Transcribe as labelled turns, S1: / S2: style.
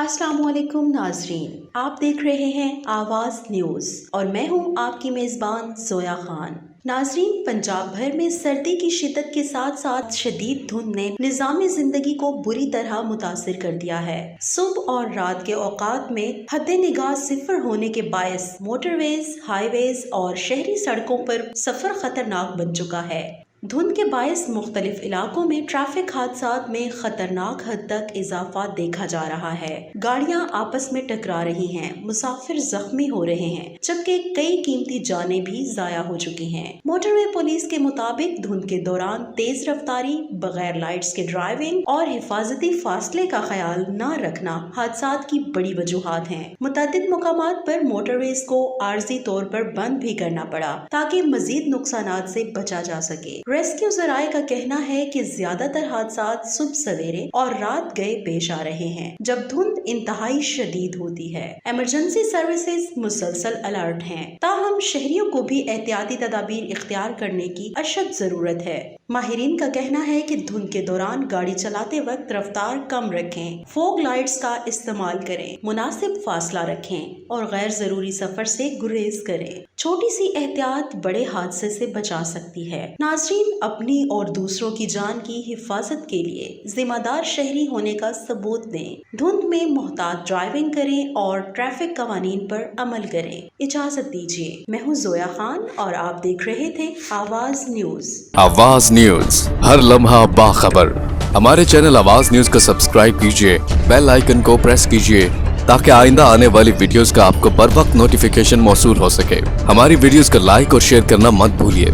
S1: अस्सलाम वालेकुम नाजरीन, आप देख रहे हैं आवाज़ न्यूज़ और मैं हूं आपकी मेज़बान जोया खान। नाजरीन, पंजाब भर में सर्दी की शिद्दत के साथ साथ शदीद धुंध ने निज़ाम ज़िंदगी को बुरी तरह मुतासिर कर दिया है। सुबह और रात के औकात में हद निगाह सिफर होने के बायस मोटरवेज, हाईवेज और शहरी सड़कों पर सफ़र खतरनाक बन चुका है। धुंध के बायस मुख्तलिफ इलाकों में ट्रैफिक हादसात में खतरनाक हद तक इजाफा देखा जा रहा है। गाड़ियां आपस में टकरा रही हैं, मुसाफिर जख्मी हो रहे हैं, जबकि कई कीमती जानें भी जाया हो चुकी हैं। मोटरवे पुलिस के मुताबिक धुंध के दौरान तेज रफ्तारी, बगैर लाइट्स के ड्राइविंग और हिफाजती फासले का ख्याल न रखना हादसात की बड़ी वजूहात हैं। मुतअद्दिद मकामात पर मोटरवेज को आर्जी तौर पर बंद भी करना पड़ा ताकि मजीद नुकसानात से बचा जा सके। रेस्क्यू ज़राए का कहना है कि ज्यादातर हादसात सुबह सवेरे और रात गए पेश आ रहे हैं, जब धुंध इंतहाई शदीद होती है। इमरजेंसी सर्विसेज मुसलसल अलर्ट हैं, ताहम शहरियों को भी एहतियाती तदाबीर इख्तियार करने की अशद जरूरत है। माहिरीन का कहना है कि धुंध के दौरान गाड़ी चलाते वक्त रफ्तार कम रखें, फोग लाइट्स का इस्तेमाल करें, मुनासिब फासला रखें और गैर जरूरी सफर से गुरेज करें। छोटी सी एहतियात बड़े हादसे से बचा सकती है। नाज़रीन, अपनी और दूसरों की जान की हिफाजत के लिए जिम्मेदार शहरी होने का सबूत दें। धुंध में मोहतात ड्राइविंग करें और ट्रैफिक कवानीन पर अमल करें। इजाजत दीजिए। मैं हूँ जोया खान और आप देख रहे थे आवाज न्यूज।
S2: आवाज न्यूज, हर लम्हा बाखबर। हमारे चैनल आवाज न्यूज को सब्सक्राइब कीजिए, बेल आइकन को प्रेस कीजिए ताकि आइंदा आने वाली वीडियोस का आपको बर वक्त नोटिफिकेशन मौसूल हो सके। हमारी वीडियोस को लाइक और शेयर करना मत भूलिए।